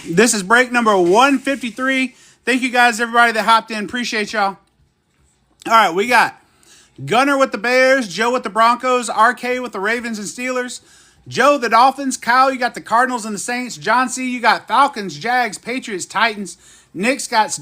This is break number 153. Thank you guys, everybody that hopped in. Appreciate y'all. All right, we got Gunner with the Bears, Joe with the Broncos, RK with the Ravens and Steelers, Joe the Dolphins, Kyle, you got the Cardinals and the Saints, John C, you got Falcons, Jags, Patriots, Titans, Nick has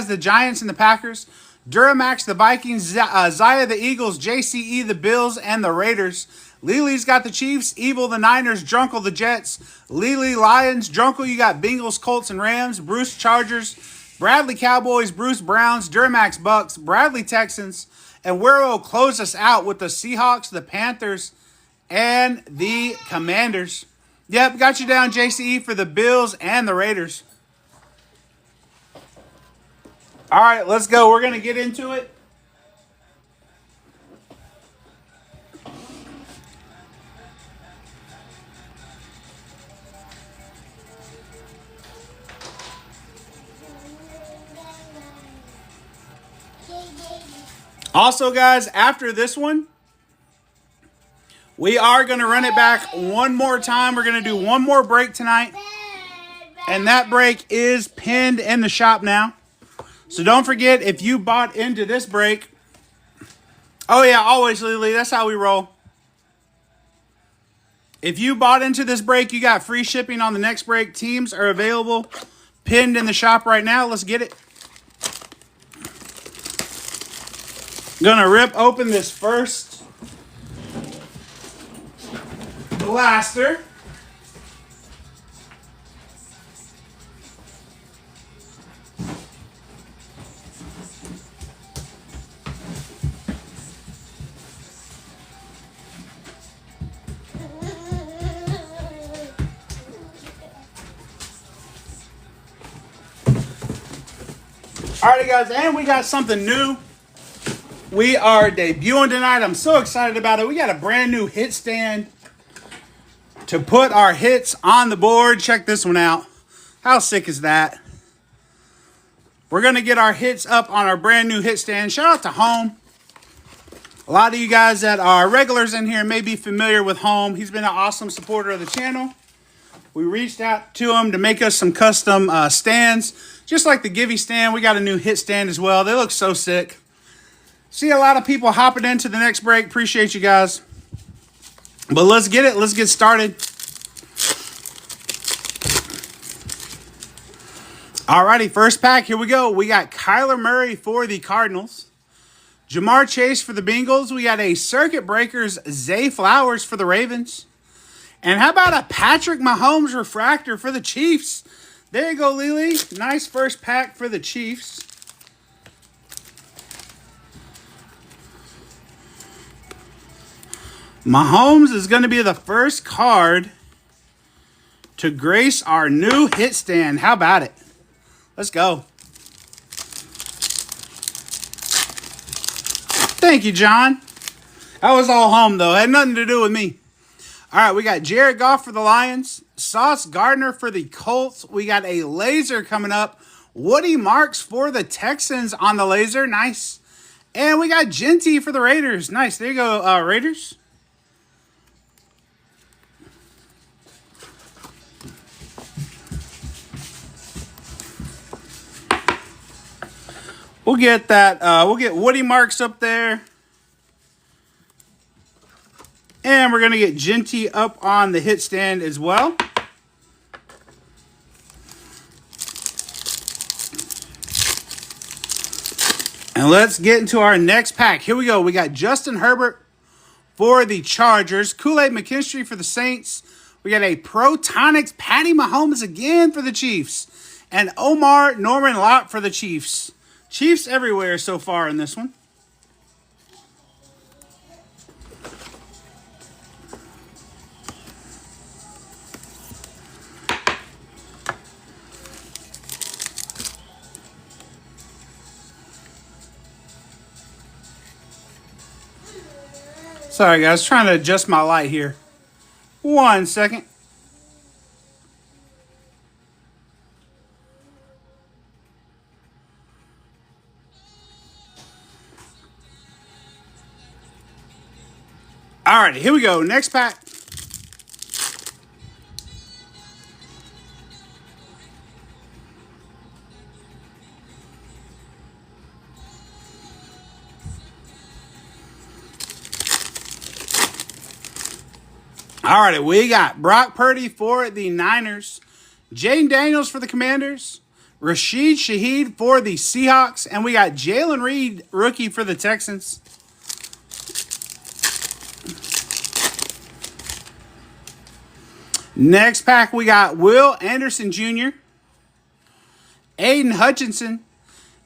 the Giants and the Packers, Duramax the Vikings, Zaya the Eagles, JCE the Bills and the Raiders, Lily's got the Chiefs, Evil the Niners, Drunkle the Jets, Lily Lions, Drunkle you got Bengals, Colts and Rams, Bruce Chargers, Bradley Cowboys, Bruce Browns, Duramax Bucks, Bradley Texans, and we'll close us out with the Seahawks, the Panthers, and the Commanders. Yep, got you down, JCE, for the Bills and the Raiders. All right, let's go. We're going to get into it. Also, guys, after this one, we are going to run it back one more time. We're going to do one more break tonight. And that break is pinned in the shop now. So don't forget, if you bought into this break. Oh, yeah, always, Lily. That's how we roll. If you bought into this break, you got free shipping on the next break. Teams are available, pinned in the shop right now. Let's get it. Gonna rip open this first blaster. Alrighty, guys, and we got something new. We are debuting tonight. I'm so excited about it. We got a brand new hit stand to put our hits on the board. Check this one out. How sick is that? We're going to get our hits up on our brand new hit stand. Shout out to Home. A lot of you guys that are regulars in here may be familiar with Home. He's been an awesome supporter of the channel. We reached out to him to make us some custom stands. Just like the Givey stand, we got a new hit stand as well. They look so sick. See a lot of people hopping into the next break. Appreciate you guys. But let's get it. Let's get started. Alrighty, first pack. Here we go. We got Kyler Murray for the Cardinals. Jamar Chase for the Bengals. We got a Circuit Breakers Zay Flowers for the Ravens. And how about a Patrick Mahomes refractor for the Chiefs? There you go, Lily. Nice first pack for the Chiefs. Mahomes is going to be the first card to grace our new hit stand. How about it? Let's go. Thank you, John. That was all Home, though. It had nothing to do with me. All right, we got Jared Goff for the Lions. Sauce Gardner for the Colts. We got a laser coming up. Woody Marks for the Texans on the laser. Nice. And we got Genty for the Raiders. Nice. There you go, Raiders. We'll get that. We'll get Woody Marks up there. And we're going to get Genty up on the hit stand as well. And let's get into our next pack. Here we go. We got Justin Herbert for the Chargers. Kool-Aid McKinstry for the Saints. We got a Protonics Patty Mahomes again for the Chiefs. And Omar Norman Lott for the Chiefs. Chiefs everywhere so far in this one. Sorry, guys. Trying to adjust my light here. 1 second. All right, here we go. Next pack. All right, we got Brock Purdy for the Niners, Jaden Daniels for the Commanders, Rashid Shaheed for the Seahawks, and we got Jalen Reed, rookie for the Texans. Next pack, we got Will Anderson Jr., Aiden Hutchinson,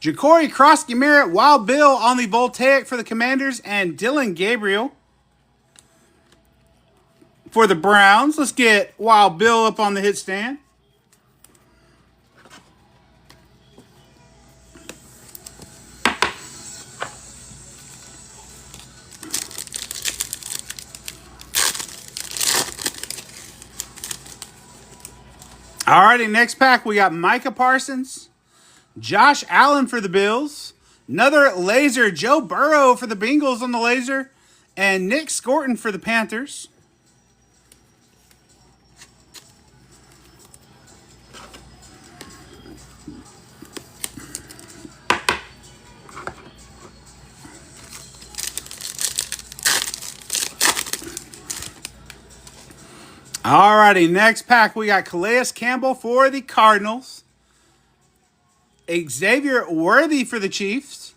Ja'Cory Krosky-Merritt, Wild Bill on the Voltaic for the Commanders, and Dylan Gabriel for the Browns. Let's get Wild Bill up on the hit stand. Alrighty, next pack, we got Micah Parsons, Josh Allen for the Bills, another laser, Joe Burrow for the Bengals on the laser, and Nick Scorton for the Panthers. Alrighty, next pack, we got Calais Campbell for the Cardinals, Xavier Worthy for the Chiefs.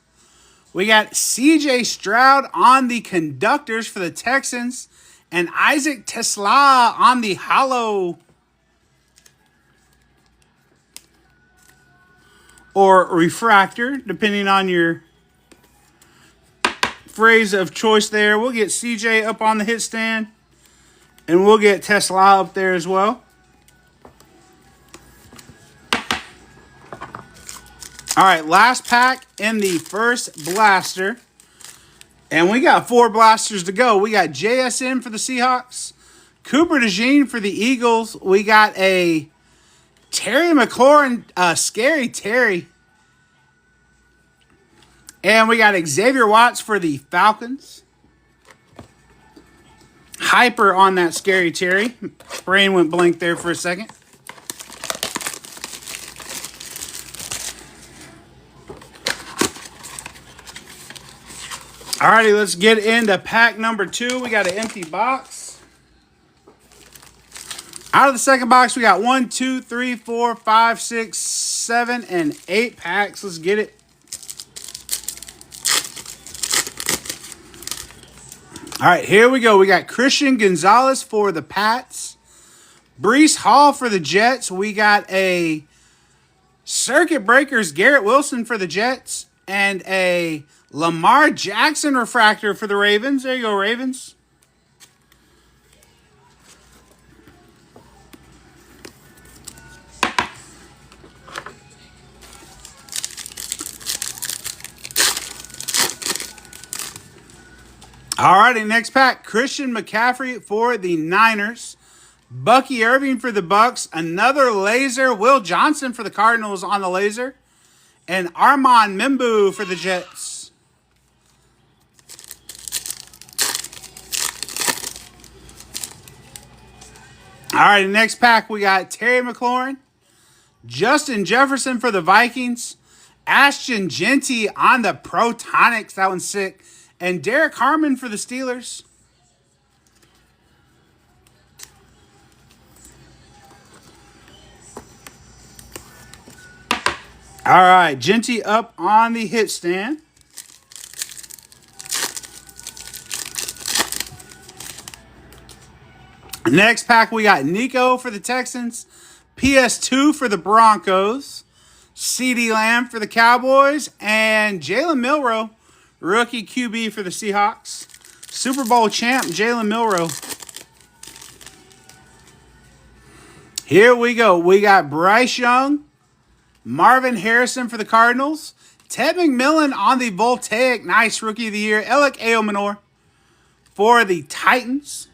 We got CJ Stroud on the Conductors for the Texans, and Isaac Tesla on the Hollow or Refractor, depending on your phrase of choice there. We'll get CJ up on the hit stand. And we'll get Tesla up there as well. All right, last pack in the first blaster. And we got 4 blasters to go. We got JSN for the Seahawks, Cooper DeJean for the Eagles. We got a Terry McLaurin, Scary Terry. And we got Xavier Watts for the Falcons. Hyper on that Scary Terry. Brain went blank there for a second. Alrighty, let's get into pack number 2. We got an empty box. Out of the second box, we got 1, 2, 3, 4, 5, 6, 7, and 8 packs. Let's get it. All right, here we go. We got Christian Gonzalez for the Pats, Breece Hall for the Jets. We got a Circuit Breakers Garrett Wilson for the Jets, and a Lamar Jackson refractor for the Ravens. There you go, Ravens. Alrighty, next pack. Christian McCaffrey for the Niners, Bucky Irving for the Bucks, another laser, Will Johnson for the Cardinals on the laser, and Armand Mimbu for the Jets. Alright, next pack, we got Terry McLaurin, Justin Jefferson for the Vikings, Ashton Genty on the Protonics, that one's sick, and Derek Harmon for the Steelers. All right, Genty up on the hit stand. Next pack, we got Nico for the Texans, PS2 for the Broncos, CeeDee Lamb for the Cowboys, and Jalen Milroe, rookie QB for the Seahawks. Super Bowl champ, Jalen Milroe. Here we go. We got Bryce Young, Marvin Harrison for the Cardinals, Ted McMillan on the Voltaic, nice rookie of the year, Alec Eomanor for the Titans.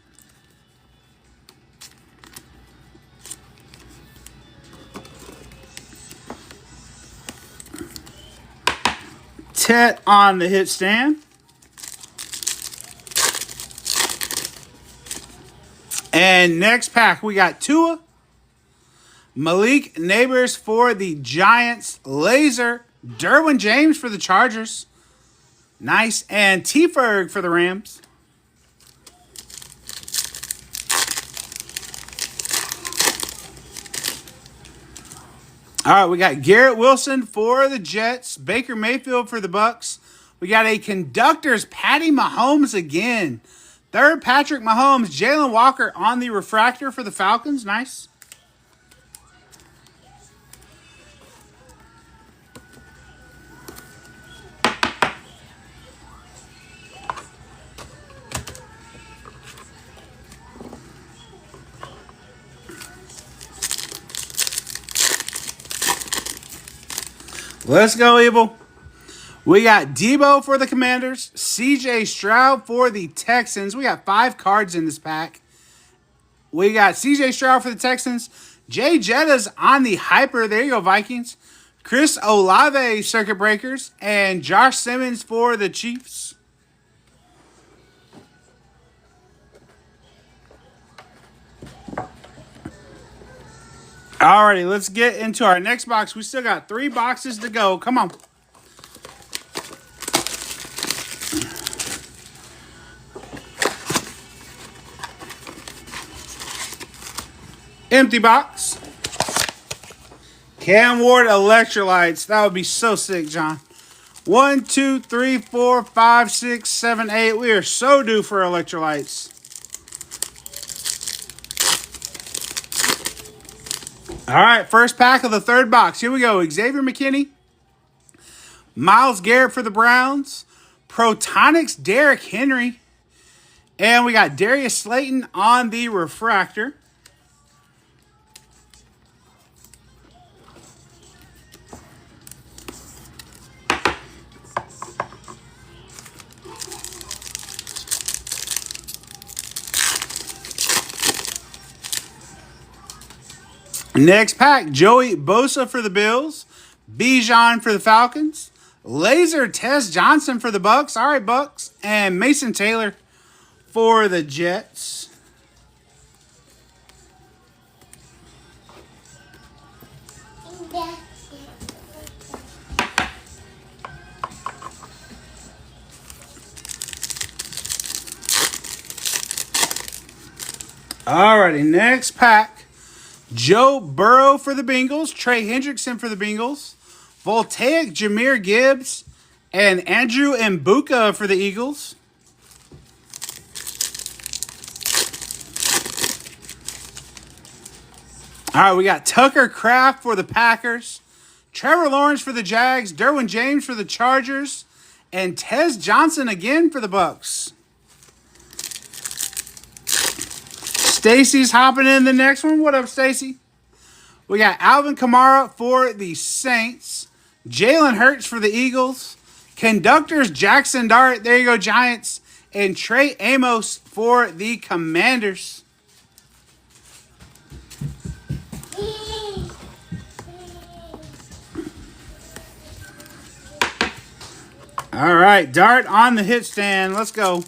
Tet on the hit stand. And next pack, we got Tua, Malik Neighbors for the Giants, laser, Derwin James for the Chargers, nice, and T. Ferg for the Rams. All right, we got Garrett Wilson for the Jets, Baker Mayfield for the Bucks. We got a conductor's Patty Mahomes again. Third Patrick Mahomes, Jalen Walker on the refractor for the Falcons. Nice. Let's go, Evil. We got Debo for the Commanders, CJ Stroud for the Texans. We got 5 cards in this pack. We got CJ Stroud for the Texans, Jay Jetta's on the Hyper. There you go, Vikings. Chris Olave, Circuit Breakers, and Josh Simmons for the Chiefs. Alrighty, let's get into our next box. We still got 3 boxes to go. Come on. Empty box. Cam Ward electrolytes. That would be so sick, John. 1, 2, 3, 4, 5, 6, 7, 8. We are so due for electrolytes. All right, first pack of the 3rd box. Here we go. Xavier McKinney. Myles Garrett for the Browns. Protonics Derrick Henry. And we got Darius Slayton on the refractor. Next pack, Joey Bosa for the Bills, Bijan for the Falcons, Laser Tess Johnson for the Bucks. All right, Bucks. And Mason Taylor for the Jets. Alrighty, next pack. Joe Burrow for the Bengals, Trey Hendrickson for the Bengals, Voltaic Jahmyr Gibbs, and Andrew Mbuka for the Eagles. All right, we got Tucker Kraft for the Packers, Trevor Lawrence for the Jags, Derwin James for the Chargers, and Tez Johnson again for the Bucks. Stacy's hopping in the next one. What up, Stacy? We got Alvin Kamara for the Saints, Jalen Hurts for the Eagles, Conductors Jackson Dart, there you go, Giants, and Trey Amos for the Commanders. All right, Dart on the hit stand. Let's go.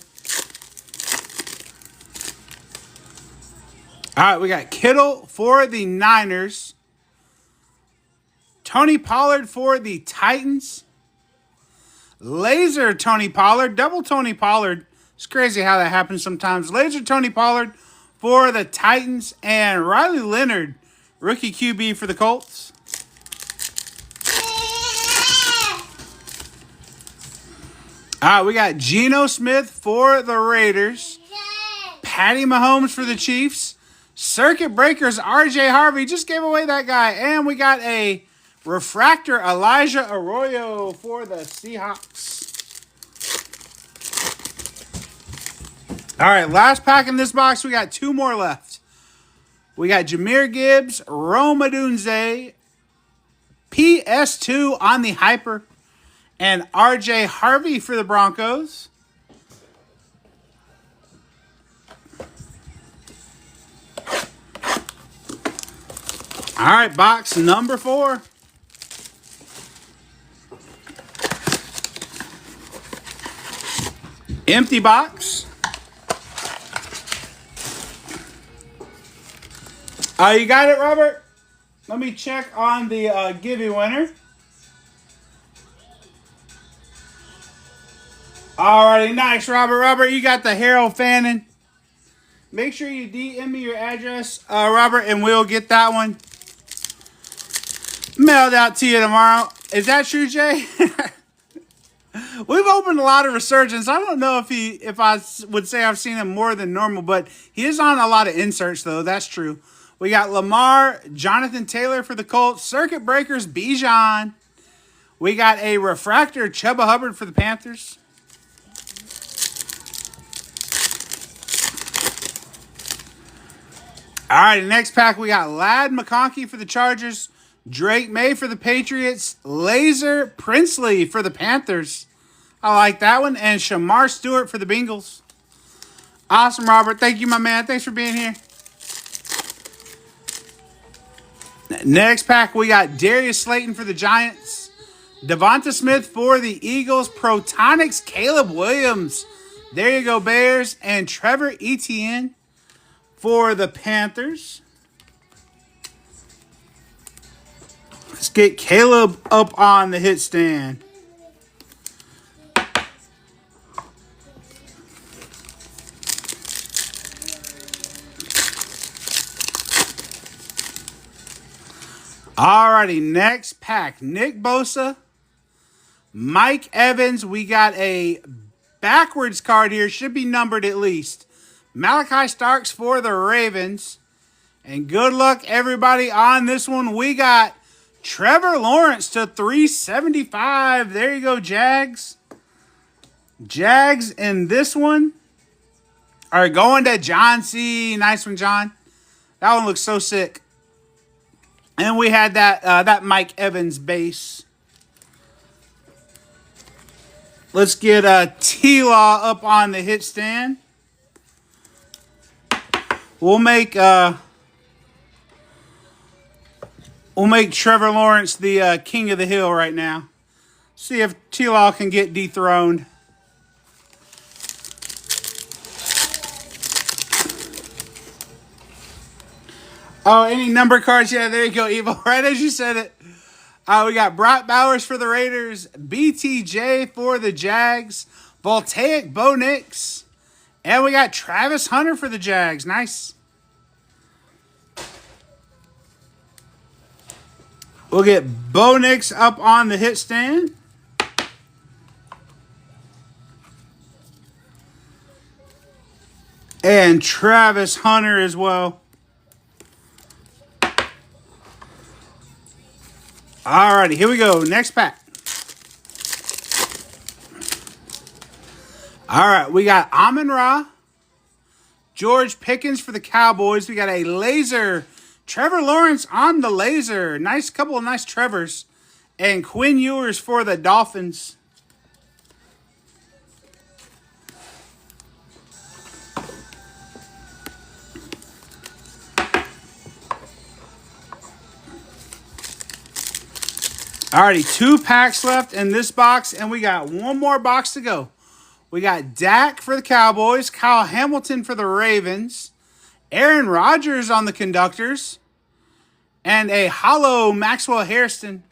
All right, we got Kittle for the Niners, Tony Pollard for the Titans, Laser Tony Pollard, double Tony Pollard. It's crazy how that happens sometimes. Laser Tony Pollard for the Titans, and Riley Leonard, rookie QB for the Colts. All right, we got Geno Smith for the Raiders, Patty Mahomes for the Chiefs, Circuit Breakers RJ Harvey, just gave away that guy, and we got a refractor Elijah Arroyo for the Seahawks. All right, last pack in this box. We got 2 more left. We got Jahmyr Gibbs, Rome Odunze, PS2 on the Hyper, and RJ Harvey for the Broncos. All right, box number 4. Empty box. You got it, Robert? Let me check on the Gibby winner. Alrighty, nice, Robert. Robert, you got the Harold Fannin. Make sure you DM me your address, Robert, and we'll get that one. Mailed out to you tomorrow. Is that true, Jay? We've opened a lot of Resurgence. I don't know if I would say I've seen him more than normal, but he is on a lot of inserts, though. That's true. We got Lamar, Jonathan Taylor for the Colts, Circuit Breakers, Bijan. We got a refractor, Chuba Hubbard for the Panthers. All right, next pack, we got Ladd McConkey for the Chargers, Drake May for the Patriots, Laser Princely for the Panthers. I like that one. And Shamar Stewart for the Bengals. Awesome, Robert. Thank you, my man. Thanks for being here. Next pack, we got Darius Slayton for the Giants, Devonta Smith for the Eagles, Protonics, Caleb Williams. There you go, Bears. And Trevor Etienne for the Panthers. Let's get Caleb up on the hit stand. Alrighty, next pack. Nick Bosa, Mike Evans. We got a backwards card here. Should be numbered at least. Malachi Starks for the Ravens. And good luck, everybody, on this one. We got Trevor Lawrence to 375. There you go, Jags. Jags in this one are going to John C. Nice one, John. That one looks so sick. And we had that Mike Evans base. Let's get T-Law up on the hit stand. We'll make Trevor Lawrence the king of the hill right now. See if T-Law can get dethroned. Oh, any number cards? Yeah, there you go, Evo. Right as you said it. We got Brock Bowers for the Raiders, BTJ for the Jags, Voltaic Bo Nix, and we got Travis Hunter for the Jags. Nice. We'll get Bo Nix up on the hit stand. And Travis Hunter as well. Alrighty, here we go. Next pack. Alright, we got Amon-Ra, George Pickens for the Cowboys. We got a laser. Trevor Lawrence on the laser. Nice couple of nice Trevors. And Quinn Ewers for the Dolphins. Alrighty, 2 packs left in this box, and we got one more box to go. We got Dak for the Cowboys, Kyle Hamilton for the Ravens, Aaron Rodgers on the Conductors, and a hollow Maxwell Hairston.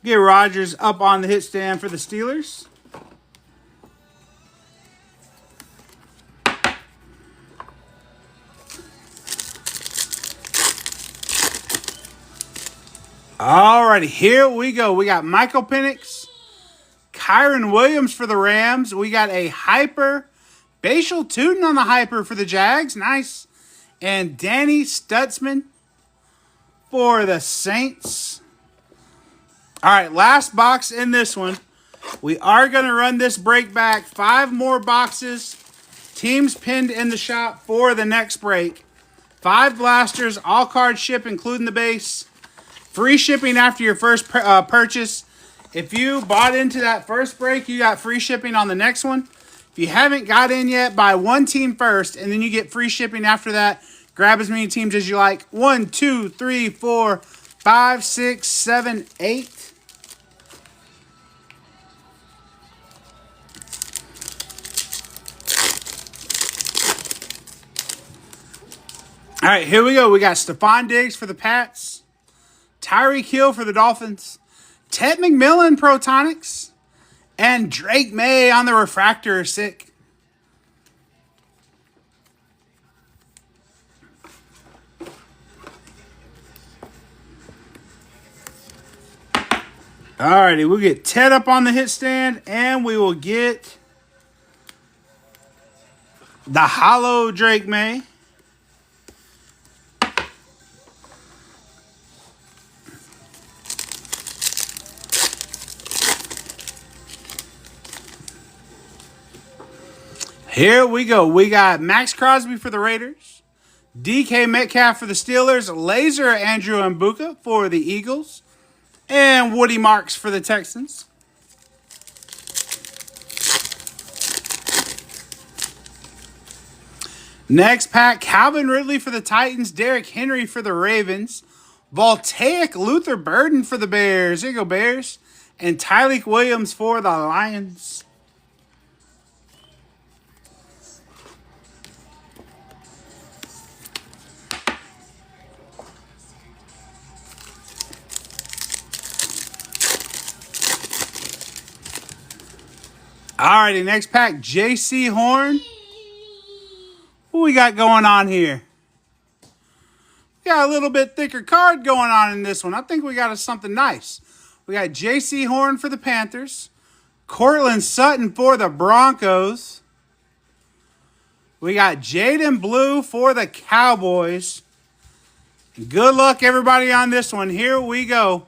Get Rodgers up on the hit stand for the Steelers. Alrighty, here we go. We got Michael Penix, Kyron Williams for the Rams. We got a Hyper, Bashal Tootin on the Hyper for the Jags. Nice. And Danny Stutzman for the Saints. Alright, last box in this one. We are going to run this break back. 5 more boxes. Teams pinned in the shop for the next break. 5 blasters, all card ship, including the base. Free shipping after your first purchase. If you bought into that first break, you got free shipping on the next one. If you haven't got in yet, buy one team first, and then you get free shipping after that. Grab as many teams as you like. 1, 2, 3, 4, 5, 6, 7, 8. All right, here we go. We got Stephon Diggs for the Pats. Tyreek Hill for the Dolphins, Ted McMillan Protonics, and Drake May on the refractor. Sick. Alrighty, we'll get Ted up on the hit stand, and we will get the hollow Drake May. Here we go. We got Max Crosby for the Raiders, DK Metcalf for the Steelers, Laser Andrew Mbuka for the Eagles, and Woody Marks for the Texans. Next pack, Calvin Ridley for the Titans, Derrick Henry for the Ravens, Voltaic Luther Burden for the Bears. Here you go, Bears. And Tyleik Williams for the Lions. Alrighty, next pack, J.C. Horn. What we got going on here? We got a little bit thicker card going on in this one. I think we got something nice. We got J.C. Horn for the Panthers, Cortland Sutton for the Broncos. We got Jaden Blue for the Cowboys. Good luck, everybody, on this one. Here we go.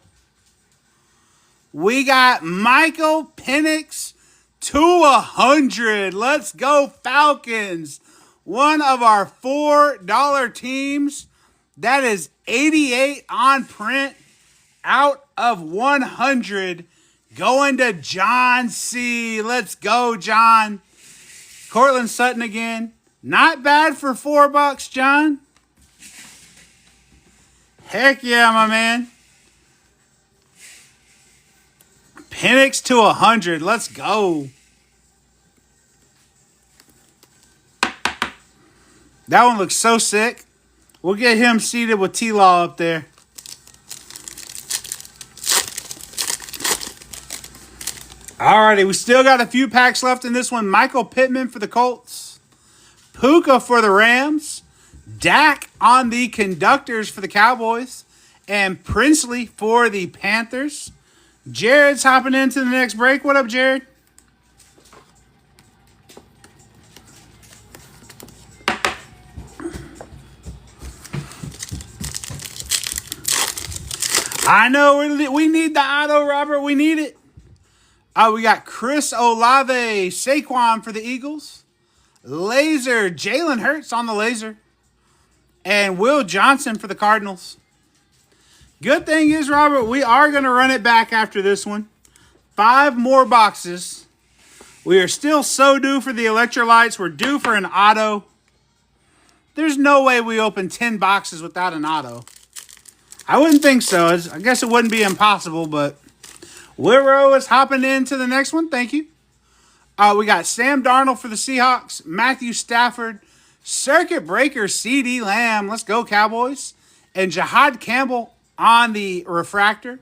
We got Michael Penix /100. Let's go, Falcons. One of our $4 teams. That is 88 on print out of 100. Going to John C. Let's go, John. Cortland Sutton again. Not bad for $4, John. Heck yeah, my man. Penix /100. Let's go. That one looks so sick. We'll get him seated with T-Law up there. Alrighty, we still got a few packs left in this one. Michael Pittman for the Colts. Puka for the Rams. Dak on the Conductors for the Cowboys. And Princely for the Panthers. Jared's hopping into the next break. What up, Jared? I know we need the auto, Robert. We need it. We got Chris Olave, Saquon for the Eagles. Laser, Jalen Hurts on the laser. And Will Johnson for the Cardinals. Good thing is, Robert, we are going to run it back after this one. 5 more boxes. We are still so due for the electrolytes. We're due for an auto. There's no way we open 10 boxes without an auto. I wouldn't think so. I guess it wouldn't be impossible, but Wilrow is hopping into the next one. Thank you. We got Sam Darnold for the Seahawks. Matthew Stafford. Circuit Breaker CeeDee Lamb. Let's go, Cowboys. And Jahad Campbell on the refractor.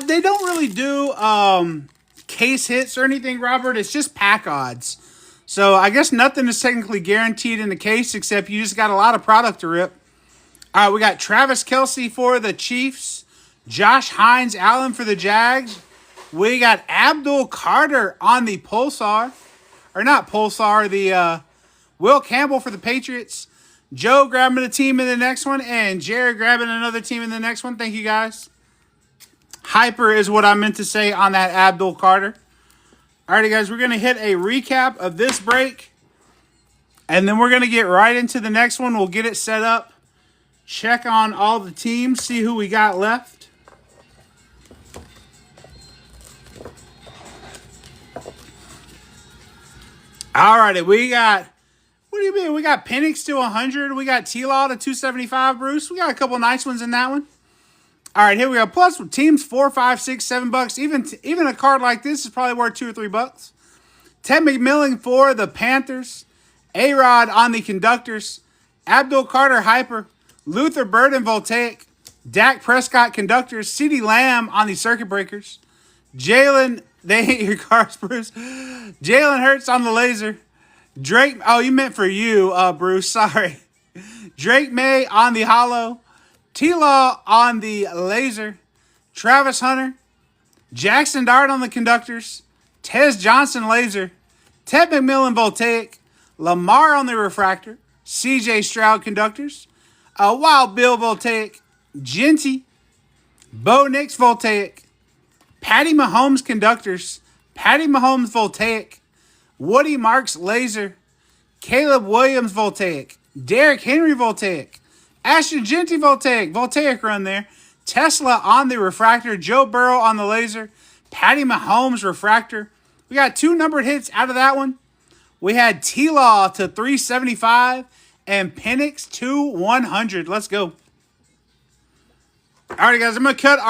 They don't really do case hits or anything, Robert. It's just pack odds. So I guess nothing is technically guaranteed in the case except you just got a lot of product to rip. We got Travis Kelce for the Chiefs. Josh Hines Allen for the Jags. We got Abdul Carter on the Pulsar. Or not Pulsar, the Will Campbell for the Patriots. Joe grabbing a team in the next one. And Jared grabbing another team in the next one. Thank you, guys. Hyper is what I meant to say on that Abdul Carter. Alrighty, guys. We're going to hit a recap of this break. And then we're going to get right into the next one. We'll get it set up. Check on all the teams. See who we got left. Alrighty, we got, what do you mean? We got Penix /100. We got T-Law /275, Bruce. We got a couple nice ones in that one. All right, here we go. Plus, teams $4, $5, $6, $7. Even a card like this is probably worth $2 or $3. Ted McMillan for the Panthers. A-Rod on the Conductors. Abdul Carter Hyper. Luther Burden Voltaic. Dak Prescott Conductors. CeeDee Lamb on the Circuit Breakers. Jalen They hit your cars, Bruce. Jalen Hurts on the laser. Drake. Oh, you meant for you, Bruce. Sorry. Drake May on the hollow. T-Law on the laser. Travis Hunter. Jackson Dart on the conductors. Tez Johnson laser. Ted McMillan voltaic. Lamar on the refractor. CJ Stroud conductors. Wild Bill voltaic. Genty. Bo Nix voltaic. Patty Mahomes conductors. Patty Mahomes voltaic. Woody Marks laser. Caleb Williams voltaic. Derrick Henry voltaic. Ashton Genty voltaic. Voltaic run there. Tesla on the refractor. Joe Burrow on the laser. Patty Mahomes refractor. We got 2 numbered hits out of that one. We had T-Law to 375 and Penix to 100. Let's go. All right, guys, I'm going to cut